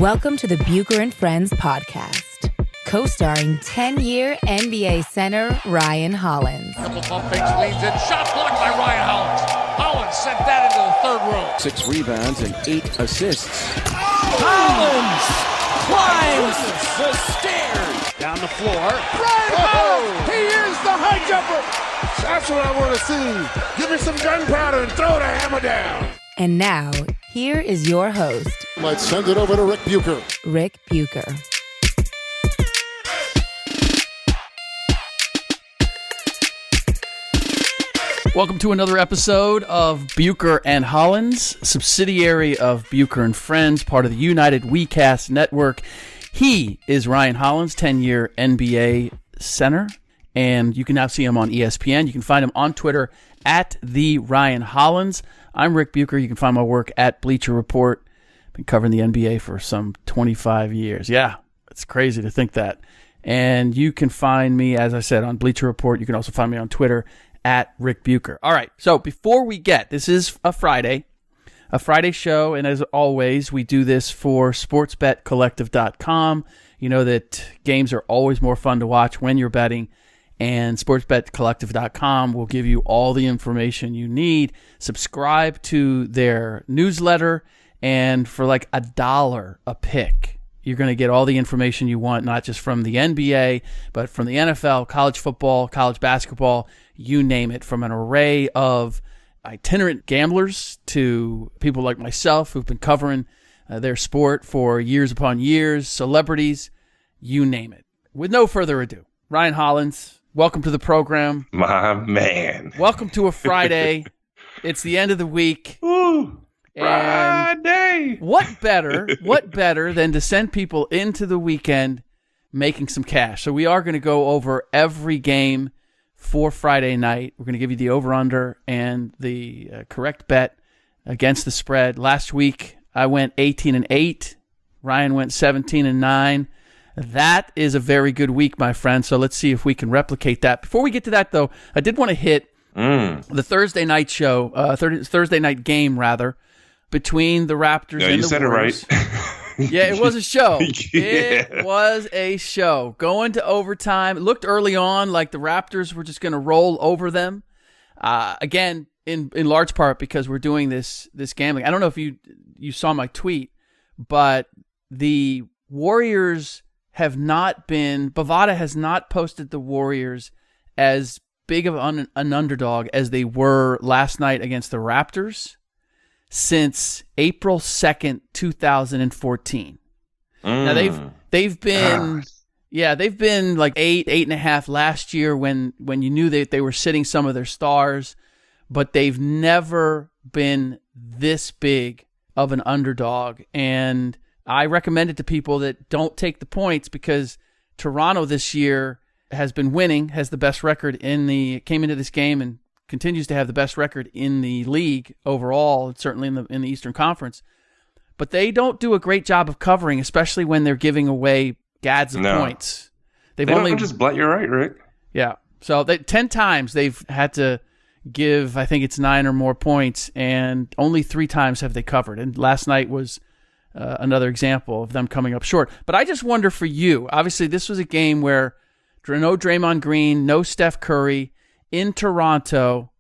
Welcome to the Bucher and Friends podcast, co-starring 10-year NBA center Ryan Hollins. Couple pump fakes, leans in, shot blocked by Ryan Hollins. Hollins sent that into the third row. 6 rebounds and 8 assists. Hollins climbs the stairs. Down the floor. Ryan Hollins! He is the high jumper! That's what I want to see. Give me some gunpowder and throw the hammer down. And now, here is your host, Let's send it over to Rick Bucher. Rick Bucher. Welcome to another episode of Bucher and Hollins, subsidiary of Bucher and Friends, part of the United WeCast network. He is Ryan Hollins, 10-year NBA center, and you can now see him on ESPN. You can find him on Twitter at the Ryan Hollins. I'm Rick Bucher. You can find my work at Bleacher Report. Been covering the NBA for some 25 years. Yeah, it's crazy to think that. And you can find me, as I said, on Bleacher Report. You can also find me on Twitter at Rick Bucher. All right, so before we this is a Friday show, and as always, we do this for sportsbetcollective.com. You know that games are always more fun to watch when you're betting, and sportsbetcollective.com will give you all the information you need. Subscribe to their newsletter, and for like $1 a pick, you're going to get all the information you want, not just from the NBA, but from the NFL, college football, college basketball, you name it, from an array of itinerant gamblers to people like myself who've been covering their sport for years upon years, celebrities, you name it. With no further ado, Ryan Hollins, welcome to the program. My man. Welcome to a Friday. It's the end of the week. Ooh, Friday. What better than to send people into the weekend making some cash? So we are going to go over every game for Friday night. We're going to give you the over-under and the correct bet against the spread. Last week, I went 18-8. Ryan went 17-9. That is a very good week, my friend. So let's see if we can replicate that. Before we get to that, though, I did want to hit the Thursday night show, Thursday night game, rather, between the Raptors and the Warriors. You said it right. Yeah, it was a show. Yeah. It was a show. Going to overtime. It looked early on like the Raptors were just going to roll over them. Again, in large part because we're doing this gambling. I don't know if you saw my tweet, but the Warriors have not been... Bovada has not posted the Warriors as big of an underdog as they were last night against the Raptors since April 2nd, 2014. Now they've been they've been like 8.5 last year when you knew that they were sitting some of their stars, but they've never been this big of an underdog. And I recommend it to people that don't take the points because Toronto this year has been winning, has the best record came into this game and continues to have the best record in the league overall, certainly in the Eastern Conference. But they don't do a great job of covering, especially when they're giving away gads of points. You're right, Rick. Yeah. So 10 times they've had to give, I think it's 9 or more points, and only 3 times have they covered. And last night was another example of them coming up short. But I just wonder for you, obviously this was a game where no Draymond Green, no Steph Curry, in Toronto,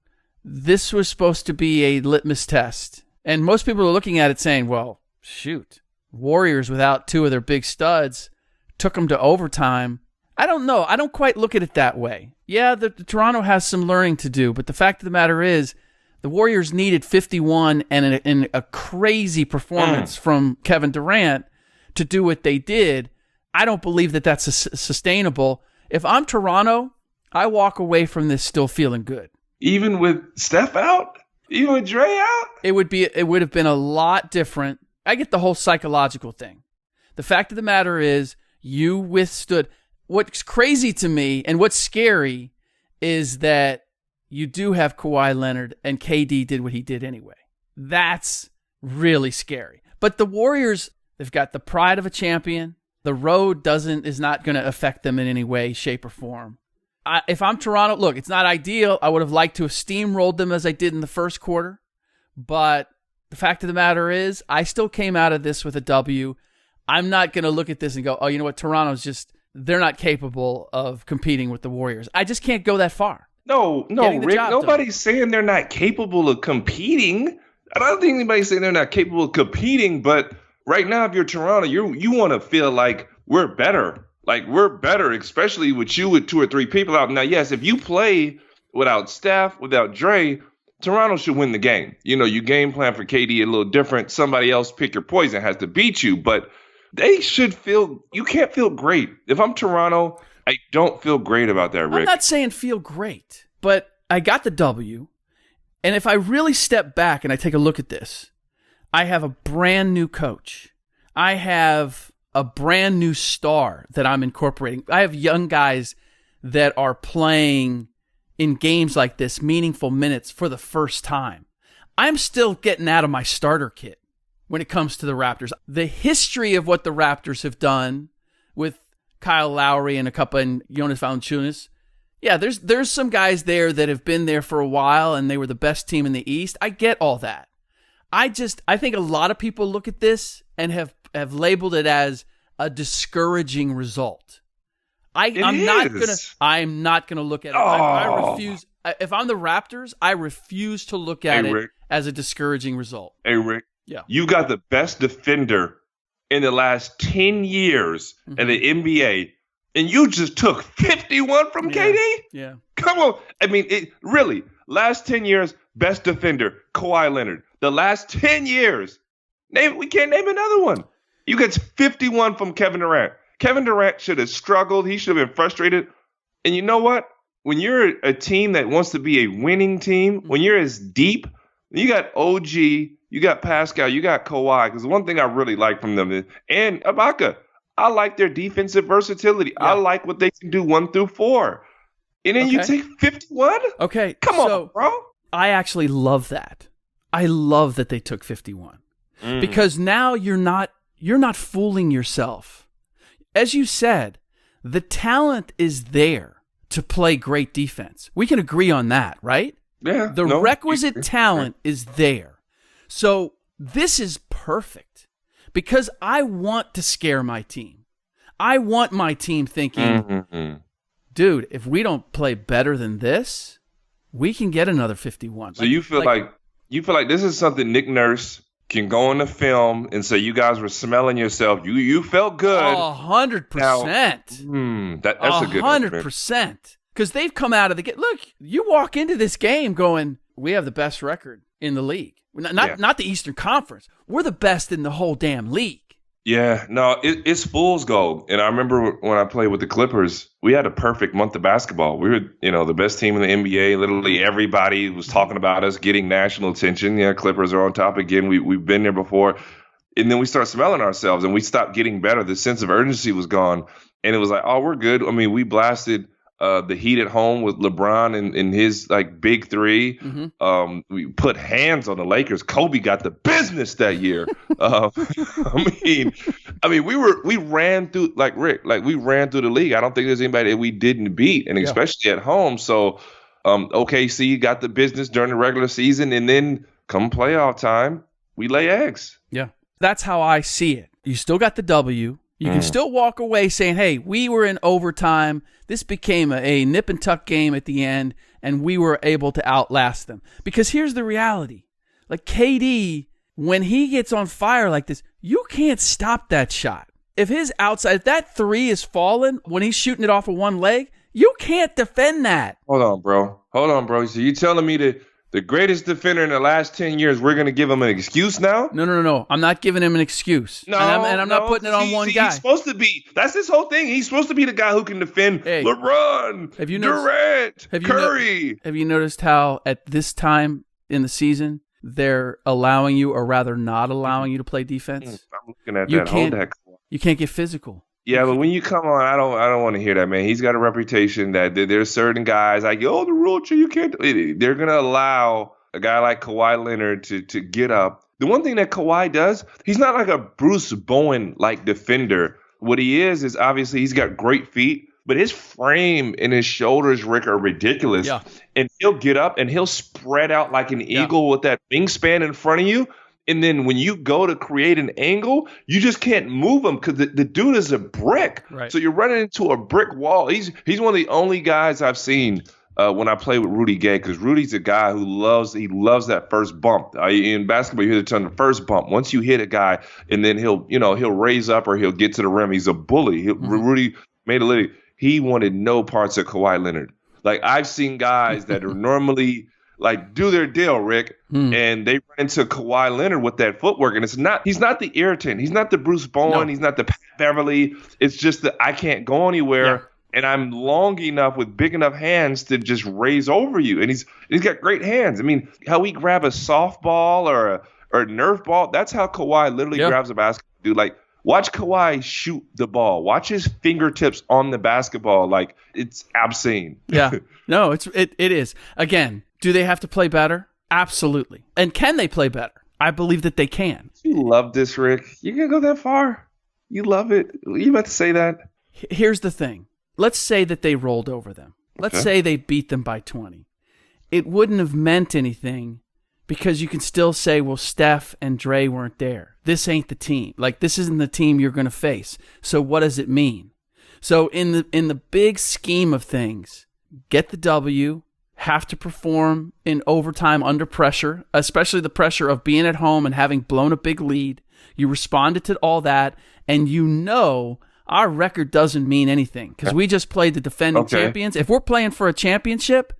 this was supposed to be a litmus test. And most people are looking at it saying, well, shoot, Warriors without 2 of their big studs took them to overtime. I don't know. I don't quite look at it that way. Yeah, the Toronto has some learning to do, but the fact of the matter is the Warriors needed 51 and a crazy performance from Kevin Durant to do what they did. I don't believe that that's sustainable. If I'm Toronto, I walk away from this still feeling good. Even with Steph out? Even with Dre out? It would have been a lot different. I get the whole psychological thing. The fact of the matter is you withstood. What's crazy to me and what's scary is that you do have Kawhi Leonard and KD did what he did anyway. That's really scary. But the Warriors, they've got the pride of a champion. The road is not going to affect them in any way, shape, or form. If I'm Toronto, look, it's not ideal. I would have liked to have steamrolled them as I did in the first quarter. But the fact of the matter is, I still came out of this with a W. I'm not going to look at this and go, oh, you know what? Toronto's just, they're not capable of competing with the Warriors. I just can't go that far. No, Rick, nobody's saying they're not capable of competing. I don't think anybody's saying they're not capable of competing, but right now, if you're Toronto, you want to feel like we're better. Like, we're better, especially with you with 2 or 3 people out. Now, yes, if you play without Steph, without Dre, Toronto should win the game. You know, you game plan for KD a little different. Somebody else pick your poison, has to beat you. But they should feel – you can't feel great. If I'm Toronto, I don't feel great about that, Rick. I'm not saying feel great, but I got the W. And if I really step back and I take a look at this, I have a brand new coach. I have a brand new star that I'm incorporating. I have young guys that are playing in games like this, meaningful minutes for the first time. I'm still getting out of my starter kit when it comes to the Raptors. The history of what the Raptors have done with Kyle Lowry and Jonas Valanciunas, yeah, there's some guys there that have been there for a while and they were the best team in the East. I get all that. I think a lot of people look at this and have labeled it as a discouraging result. I'm not gonna look at it. I refuse. If I'm the Raptors, I refuse to look at it Rick, as a discouraging result. Hey, Rick. Yeah. You got the best defender in the last 10 years in the NBA, and you just took 51 from KD? Yeah. Come on. I mean, really, last 10 years, best defender, Kawhi Leonard. The last 10 years, we can't name another one. You get 51 from Kevin Durant. Kevin Durant should have struggled. He should have been frustrated. And you know what? When you're a team that wants to be a winning team, when you're as deep, you got OG, you got Pascal, you got Kawhi. Because one thing I really like from them is, and Ibaka, I like their defensive versatility. Yeah. I like what they can do 1 through 4. And then you take 51? Okay. Come on, bro. I actually love that. I love that they took 51. Because now you're not fooling yourself. As you said, the talent is there to play great defense. We can agree on that, right? Yeah. The requisite talent is there. So this is perfect because I want to scare my team. I want my team thinking, dude, if we don't play better than this, we can get another 51. So you feel like this is something Nick Nurse can go on the film and say you guys were smelling yourself. You felt good. 100%. That's a good 100%. Because they've come out of the game. Look, you walk into this game going, we have the best record in the league. Not the Eastern Conference. We're the best in the whole damn league. Yeah, no, it's fool's gold. And I remember when I played with the Clippers, we had a perfect month of basketball. We were, the best team in the NBA. Literally everybody was talking about us getting national attention. Yeah, Clippers are on top again. We've been there before. And then we start smelling ourselves and we stopped getting better. The sense of urgency was gone. And it was like, oh, we're good. I mean, we blasted the Heat at home with LeBron and his big three. We put hands on the Lakers. Kobe got the business that year. We ran through we ran through the league. I don't think there's anybody that we didn't beat, and especially at home. So OKC got the business during the regular season, and then come playoff time, we lay eggs. Yeah, that's how I see it. You still got the W. You can still walk away saying, hey, we were in overtime. This became a nip and tuck game at the end, and we were able to outlast them. Because here's the reality. Like KD, when he gets on fire like this, you can't stop that shot. If that three is falling when he's shooting it off of one leg, you can't defend that. Hold on, bro. So you telling me that the greatest defender in the last 10 years, we're going to give him an excuse now? No. I'm not giving him an excuse. I'm not putting it on one guy. He's supposed to be. That's his whole thing. He's supposed to be the guy who can defend LeBron, Durant, Curry. Have you noticed how at this time in the season, they're allowing you, or rather not allowing you to play defense? I'm looking at that. Hold that. You can't get physical. Yeah, but when you come on, I don't want to hear that, man. He's got a reputation that there's certain guys like, the rule, you can't. They're going to allow a guy like Kawhi Leonard to get up. The one thing that Kawhi does, he's not like a Bruce Bowen-like defender. What he is obviously he's got great feet, but his frame and his shoulders, Rick, are ridiculous. Yeah. And he'll get up and he'll spread out like an eagle with that wingspan in front of you. And then when you go to create an angle, you just can't move him because the dude is a brick. Right. So you're running into a brick wall. He's one of the only guys I've seen when I play with Rudy Gay, because Rudy's a guy who loves that first bump. In basketball, you hit it on the first bump. Once you hit a guy, and then he'll raise up or he'll get to the rim. He's a bully. Rudy made a living. He wanted no parts of Kawhi Leonard. Like, I've seen guys that are normally like do their deal, Rick, and they run into Kawhi Leonard with that footwork, and he's not the irritant. He's not the Bruce Bowen. He's not the Pat Beverly. It's just that I can't go anywhere. Yeah. And I'm long enough with big enough hands to just raise over you. And he's got great hands. I mean, how we grab a softball or a Nerf ball, that's how Kawhi literally grabs a basketball. Dude, like, watch Kawhi shoot the ball. Watch his fingertips on the basketball. Like, it's obscene. Yeah. No, it is. Again, do they have to play better? Absolutely. And can they play better? I believe that they can. You love this, Rick. You gonna go that far? You love it? You about to say that? Here's the thing. Let's say that they rolled over them. Let's say they beat them by 20. It wouldn't have meant anything because you can still say, well, Steph and Dre weren't there. This ain't the team. Like, this isn't the team you're going to face. So what does it mean? So in the big scheme of things, get the W, have to perform in overtime under pressure, especially the pressure of being at home and having blown a big lead. You responded to all that, and our record doesn't mean anything because we just played the defending champions. If we're playing for a championship,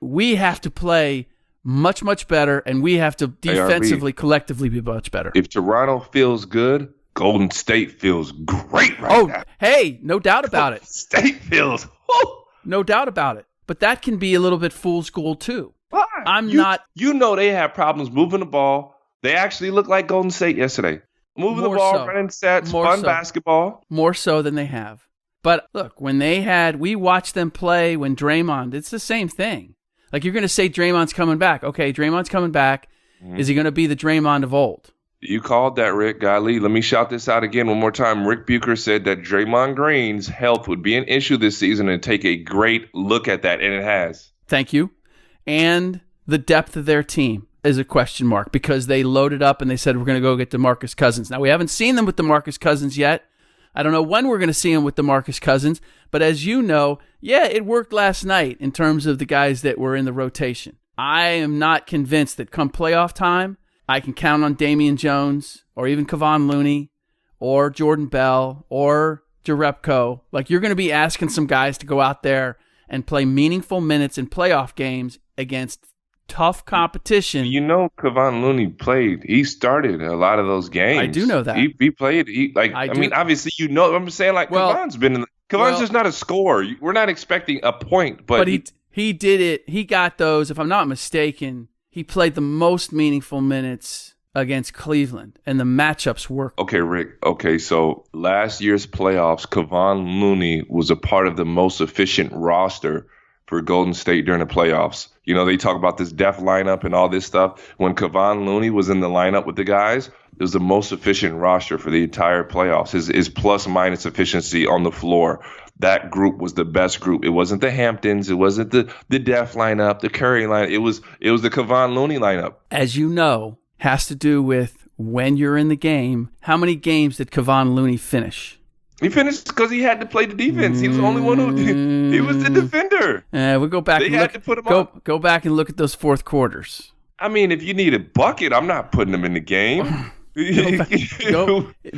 we have to play much, much better, and we have to defensively, collectively be much better. If Toronto feels good, Golden State feels great right now. Hey, no doubt about it. State feels, no doubt about it. But that can be a little bit fool's gold too. Why? They have problems moving the ball. They actually look like Golden State yesterday. Moving the ball, running sets, fun basketball. More so than they have. But look, we watched them play when Draymond, it's the same thing. Like, you're going to say Draymond's coming back. Okay, Draymond's coming back. Mm-hmm. Is he going to be the Draymond of old? You called that, Rick. Golly, let me shout this out again one more time. Rick Bucher said that Draymond Green's health would be an issue this season, and take a great look at that, and it has. Thank you. And the depth of their team is a question mark because they loaded up and they said, we're going to go get DeMarcus Cousins. Now, we haven't seen them with DeMarcus Cousins yet. I don't know when we're going to see him with DeMarcus Cousins, but as you know, it worked last night in terms of the guys that were in the rotation. I am not convinced that come playoff time, I can count on Damian Jones or even Kevon Looney or Jordan Bell or Jerebko. Like, you're going to be asking some guys to go out there and play meaningful minutes in playoff games against tough competition. Kevon Looney played. He started a lot of those games. I do know that. He played. Obviously, I'm saying, like, Kevon's been in the... Kevon's just not a scorer. We're not expecting a point, but he did it. He got those. If I'm not mistaken, he played the most meaningful minutes against Cleveland, and the matchups worked. Okay, Rick. Okay, so last year's playoffs, Kevon Looney was a part of the most efficient roster for Golden State during the playoffs. They talk about this depth lineup and all this stuff. When Kevon Looney was in the lineup with the guys, it was the most efficient roster for the entire playoffs. His plus-minus efficiency on the floor, that group was the best group. It wasn't the Hamptons. It wasn't the depth lineup, the Curry lineup. It was the Kevon Looney lineup. As you know, has to do with when you're in the game. How many games did Kevon Looney finish? He finished because he had to play the defense. He was the only one he was the defender. We'll go back go back and look at those fourth quarters. I mean, if you need a bucket, I'm not putting him in the game.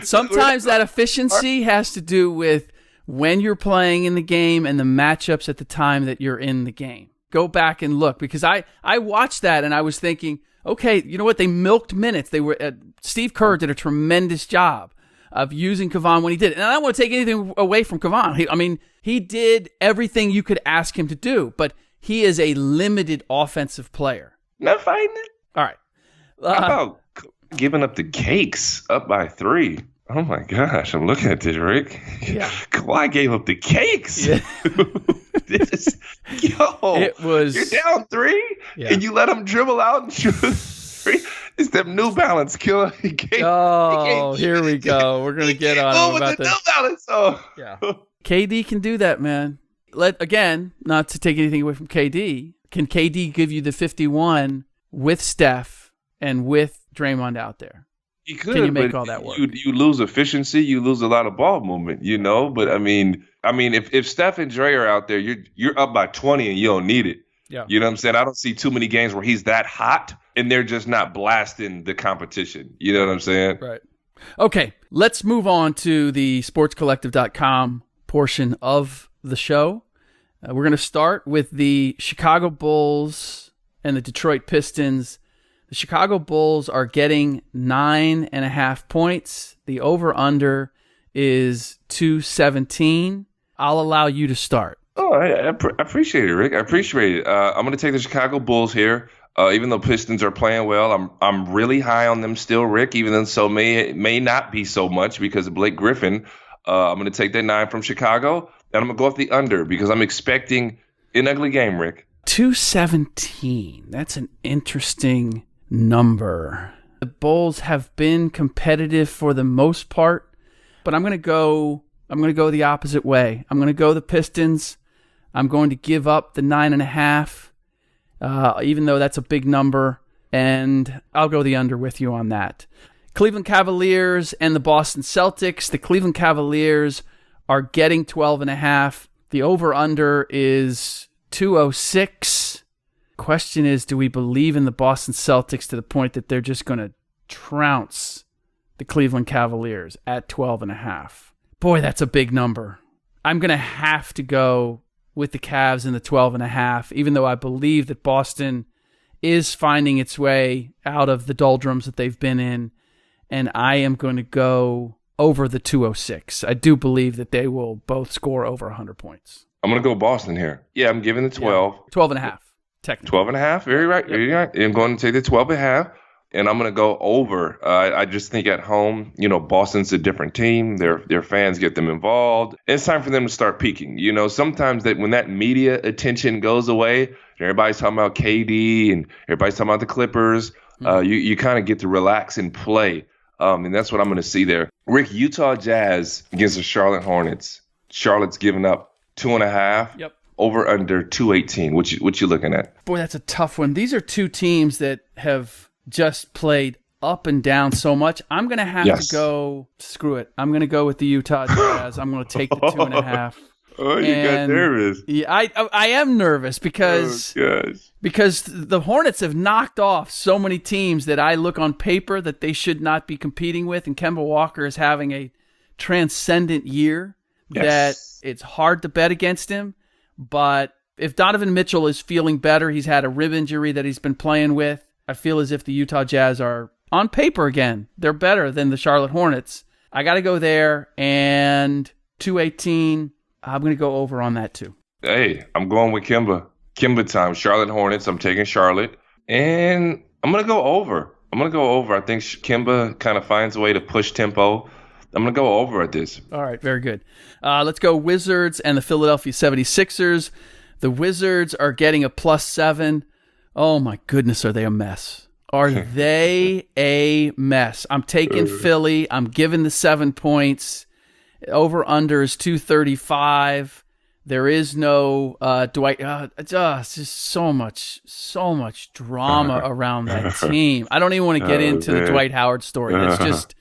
Sometimes that efficiency has to do with when you're playing in the game and the matchups at the time that you're in the game. Go back and look, because I watched that and I was thinking, okay, you know what? They milked minutes. Steve Kerr did a tremendous job of using Kevon when he did. And I don't want to take anything away from Kevon. He did everything you could ask him to do, but he is a limited offensive player. Not fighting it. All right. How about giving up the cakes up by 3? Oh, my gosh. I'm looking at this, Rick. Yeah. Kawhi gave up the cakes. Yeah. You're down 3, and you let him dribble out and shoot 3. It's them New Balance killer. Here we go. We're going to get on him about this. New Balance. Yeah. KD can do that, man. Not to take anything away from KD, can KD give you the 51 with Steph and with Draymond out there? He could. Can you make but all that work? You lose efficiency. You lose a lot of ball movement. But I mean, if Steph and Dre are out there, you're up by 20 and you don't need it. Yeah. You know what I'm saying? I don't see too many games where he's that hot and they're just not blasting the competition. You know what I'm saying? Right. Okay, let's move on to the sportscollective.com portion of the show. We're going to start with the Chicago Bulls and the Detroit Pistons. The Chicago Bulls are getting 9.5 points. The over-under is 217. I'll allow you to start. Oh, I appreciate it, Rick. I appreciate it. I'm going to take the Chicago Bulls here. Even though Pistons are playing well, I'm really high on them still, Rick. Even though so may not be so much because of Blake Griffin. I'm going to take that 9 from Chicago, and I'm going to go off the under because I'm expecting an ugly game, Rick. 217. That's an interesting number. The Bulls have been competitive for the most part, but I'm going to go the opposite way. I'm going to go the Pistons. I'm going to give up the 9.5. Even though that's a big number, and I'll go the under with you on that. Cleveland Cavaliers and the Boston Celtics. The Cleveland Cavaliers are getting 12.5. The over-under is 206. Question is, do we believe in the Boston Celtics to the point that they're just going to trounce the Cleveland Cavaliers at 12.5? Boy, that's a big number. I'm going to have to go with the Cavs in the 12.5, even though I believe that Boston is finding its way out of the doldrums that they've been in, and I am going to go over the 206. I do believe that they will both score over 100 points. I'm going to go Boston here. Yeah, I'm giving the 12. Yeah, 12.5, technically. 12.5, very right. Yep. Very right. I'm going to take the 12.5. And I'm going to go over. I just think at home, Boston's a different team. Their fans get them involved. It's time for them to start peaking. Sometimes when that media attention goes away, everybody's talking about KD and everybody's talking about the Clippers. You kind of get to relax and play. And that's what I'm going to see there. Rick, Utah Jazz against the Charlotte Hornets. Charlotte's giving up 2.5. Yep. Over under 218. What you looking at? Boy, that's a tough one. These are two teams that have just played up and down so much. I'm going to have to go, screw it. I'm going to go with the Utah Jazz. I'm going to take the 2.5. Oh, you got nervous. Yeah, I am nervous because the Hornets have knocked off so many teams that I look on paper that they should not be competing with, and Kemba Walker is having a transcendent year that it's hard to bet against him. But if Donovan Mitchell is feeling better, he's had a rib injury that he's been playing with, I feel as if the Utah Jazz are, on paper again, they're better than the Charlotte Hornets. I got to go there, and 218, I'm going to go over on that too. Hey, I'm going with Kemba. Kemba time. Charlotte Hornets, I'm taking Charlotte. And I'm going to go over. I think Kemba kind of finds a way to push tempo. I'm going to go over at this. All right, very good. Let's go Wizards and the Philadelphia 76ers. The Wizards are getting a +7. Oh, my goodness, are they a mess? Are they a mess? I'm taking Philly. I'm giving the 7 points. Over-under is 235. There is no Dwight. It's just so much drama around that team. I don't even want to get into the Dwight Howard story. It's just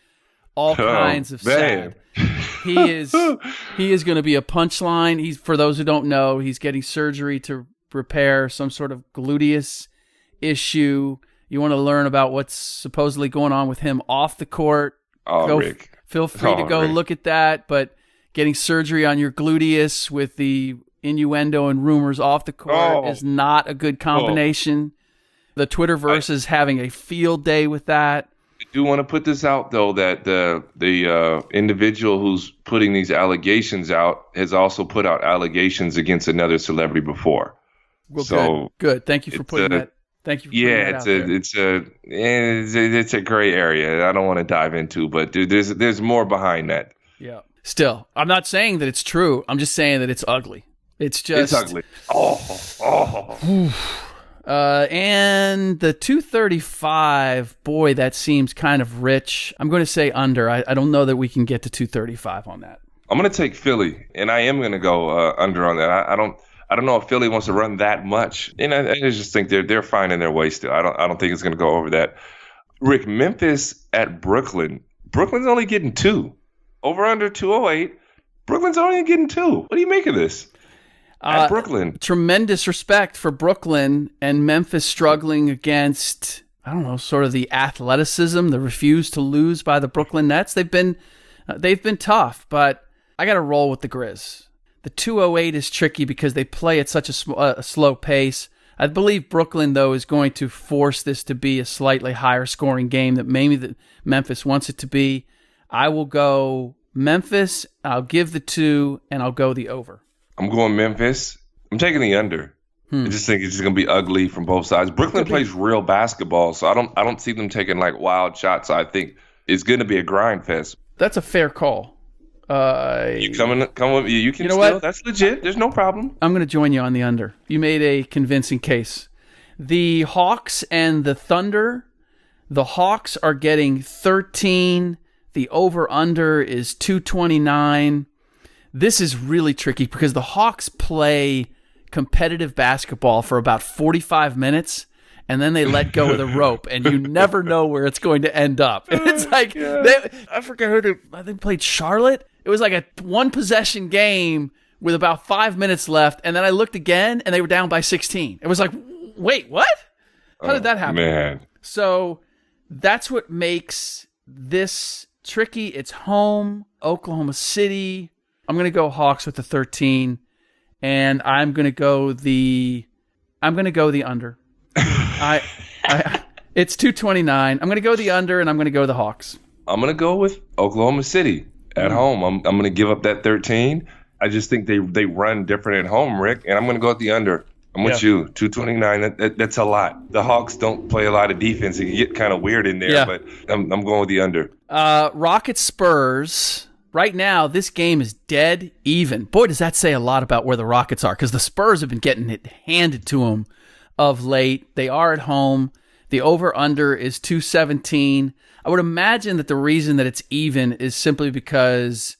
all kinds of sad. He is going to be a punchline. For those who don't know, he's getting surgery to repair some sort of gluteus issue. You want to learn about what's supposedly going on with him off the court. Rick. Feel free to go look at that. But getting surgery on your gluteus with the innuendo and rumors off the court is not a good combination. The Twitterverse is having a field day with that. I do want to put this out, though, that the individual who's putting these allegations out has also put out allegations against another celebrity before. Well, so good. Thank you for putting that. Thank you for putting that out there. It's a gray area I don't want to dive into, but there's more behind that. Yeah. Still, I'm not saying that it's true. I'm just saying that it's ugly. It's ugly. And the 235, boy, that seems kind of rich. I'm going to say under. I don't know that we can get to 235 on that. I'm going to take Philly, and I am going to go under on that. I don't know if Philly wants to run that much. I just think they're finding their way still. I don't think it's going to go over that. Rick, Memphis at Brooklyn. Brooklyn's only getting 2. Over under 208. Brooklyn's only getting 2. What do you make of this? At Brooklyn. Tremendous respect for Brooklyn and Memphis struggling against, I don't know, sort of the athleticism, the refuse to lose by the Brooklyn Nets. They've been tough, but I got to roll with the Grizz. The 208 is tricky because they play at such a slow pace. I believe Brooklyn, though, is going to force this to be a slightly higher scoring game that maybe Memphis wants it to be. I will go Memphis. I'll give the 2, and I'll go the over. I'm going Memphis. I'm taking the under. I just think it's just going to be ugly from both sides. Brooklyn plays real basketball, so I don't see them taking like wild shots. I think it's going to be a grind fest. That's a fair call. You come with me. You can you know still. What? That's legit. There's no problem. I'm going to join you on the under. You made a convincing case. The Hawks and the Thunder. The Hawks are getting 13. The over-under is 229. This is really tricky because the Hawks play competitive basketball for about 45 minutes, and then they let go of the rope, and you never know where it's going to end up. And it's like, I forget who they played Charlotte. It was like a one-possession game with about 5 minutes left, and then I looked again, and they were down by 16. It was like, wait, what? How did that happen? Man. So that's what makes this tricky. It's home, Oklahoma City. I'm going to go Hawks with the 13, and I'm going to go the under. It's 229. I'm going to go the under, and I'm going to go the Hawks. I'm going to go with Oklahoma City at home. I'm going to give up that 13. I just think they run different at home, Rick, and I'm going to go with the under. I'm with you. 229. That's a lot. The Hawks don't play a lot of defense. It can get kind of weird in there, but I'm going with the under. Rockets-Spurs. Right now, this game is dead even. Boy, does that say a lot about where the Rockets are, because the Spurs have been getting it handed to them of late. They are at home. The over-under is 217. I would imagine that the reason that it's even is simply because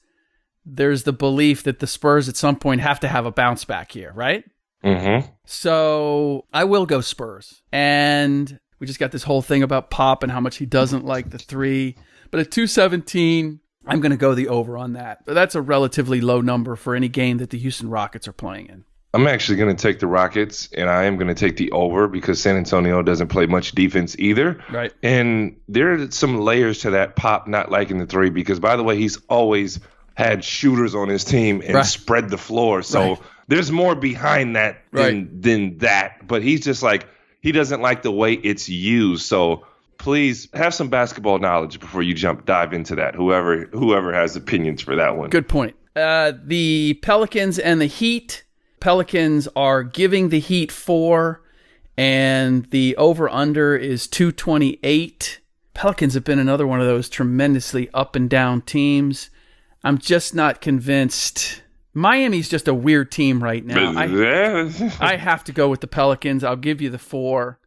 there's the belief that the Spurs at some point have to have a bounce back here, right? Mm-hmm. So I will go Spurs. And we just got this whole thing about Pop and how much he doesn't like the 3. But at 217... I'm going to go the over on that. But that's a relatively low number for any game that the Houston Rockets are playing in. I'm actually going to take the Rockets, and I am going to take the over because San Antonio doesn't play much defense either. Right. And there are some layers to that Pop not liking the 3 because, by the way, he's always had shooters on his team and spread the floor. So there's more behind that than that. But he's just like, he doesn't like the way it's used. So please have some basketball knowledge before you dive into that. Whoever has opinions for that one. Good point. The Pelicans and the Heat. Pelicans are giving the Heat 4, and the over-under is 228. Pelicans have been another one of those tremendously up and down teams. I'm just not convinced. Miami's just a weird team right now. I have to go with the Pelicans. I'll give you the 4.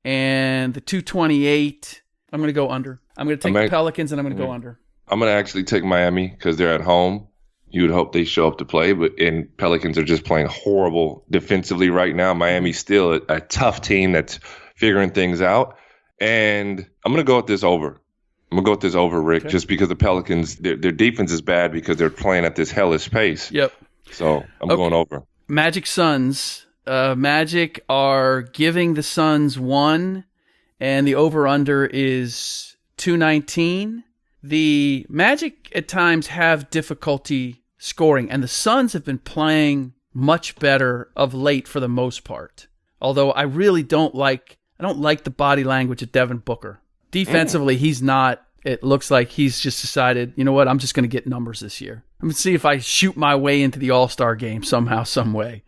And the 228, I'm going to go under. I'm going to take the Pelicans, and I'm going to go under. I'm going to actually take Miami because they're at home. You would hope they show up to play, and Pelicans are just playing horrible defensively right now. Miami's still a tough team that's figuring things out. And I'm going to go with this over. Rick, just because the Pelicans, their defense is bad because they're playing at this hellish pace. Yep. So I'm going over. Magic Suns. Magic are giving the Suns 1, and the over-under is 219. The Magic at times have difficulty scoring, and the Suns have been playing much better of late for the most part. Although I really don't like the body language of Devin Booker. Defensively, he's not. It looks like he's just decided, you know what, I'm just going to get numbers this year. I'm going to see if I shoot my way into the All-Star game somehow, some way.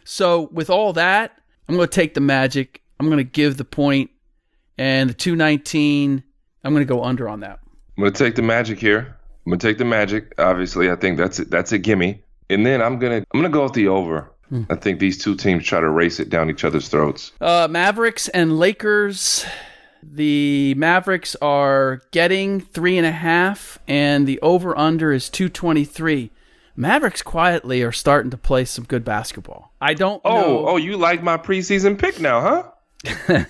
So with all that, I'm going to take the Magic. I'm going to give the point, and the 219, I'm going to go under on that. I'm going to take the Magic here. Obviously, I think that's a gimme. And then I'm going to go with the over. I think these two teams try to race it down each other's throats. Mavericks and Lakers. The Mavericks are getting 3.5, and the over-under is 223. Mavericks quietly are starting to play some good basketball. I don't know. Oh, you like my preseason pick now, huh? Yeah,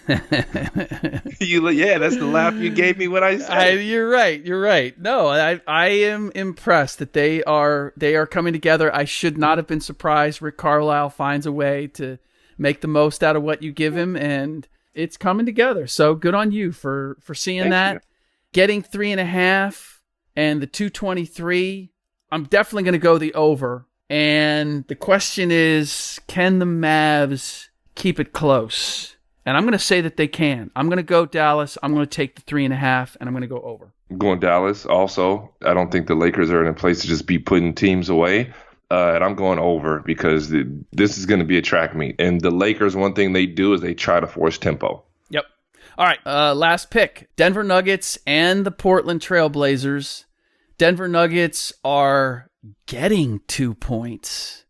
that's the laugh you gave me when I said You're right. No, I am impressed that they are coming together. I should not have been surprised. Rick Carlisle finds a way to make the most out of what you give him, and it's coming together. So good on you for seeing that. Getting 3.5 and the 223. I'm definitely going to go the over. And the question is, can the Mavs keep it close? And I'm going to say that they can. I'm going to go Dallas. I'm going to take the 3.5, and I'm going to go over. I'm going Dallas also. I don't think the Lakers are in a place to just be putting teams away. And I'm going over because this is going to be a track meet. And the Lakers, one thing they do is they try to force tempo. Yep. All right, last pick. Denver Nuggets and the Portland Trailblazers. Denver Nuggets are getting 2 points.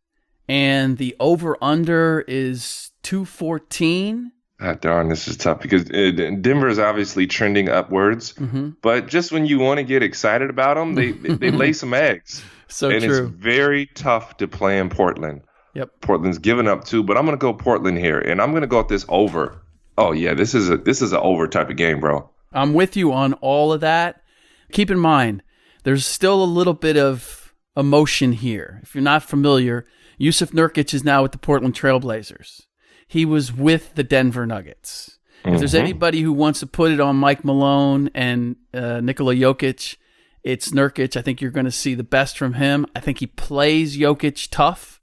And the over-under is 214. Darn, this is tough because Denver is obviously trending upwards. Mm-hmm. But just when you want to get excited about them, they lay some eggs. So and true. It's very tough to play in Portland. Yep. Portland's given up 2, but I'm going to go Portland here, and I'm going to go with this over. Oh, yeah, this is an over type of game, bro. I'm with you on all of that. Keep in mind, there's still a little bit of emotion here. If you're not familiar, Yusuf Nurkic is now with the Portland Trailblazers. He was with the Denver Nuggets. If there's anybody who wants to put it on Mike Malone and Nikola Jokic, it's Nurkic. I think you're going to see the best from him. I think he plays Jokic tough,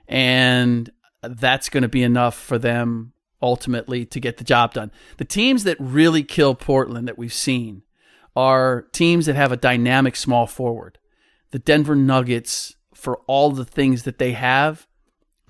and that's going to be enough for them ultimately to get the job done. The teams that really kill Portland that we've seen are teams that have a dynamic small forward. The Denver Nuggets, for all the things that they have,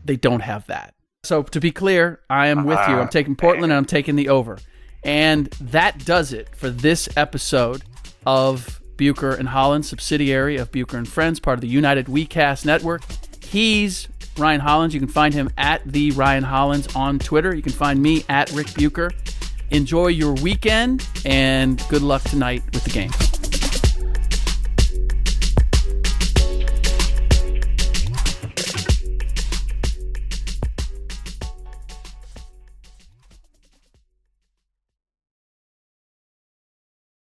they don't have that. So to be clear, I am with you. I'm taking Portland and I'm taking the over. And that does it for this episode of Bucher and Hollins, subsidiary of Bucher and Friends, part of the United WeCast Network. He's Ryan Hollins. You can find him at the Ryan Hollins on Twitter. You can find me at Rick Bucher. Enjoy your weekend and good luck tonight with the game.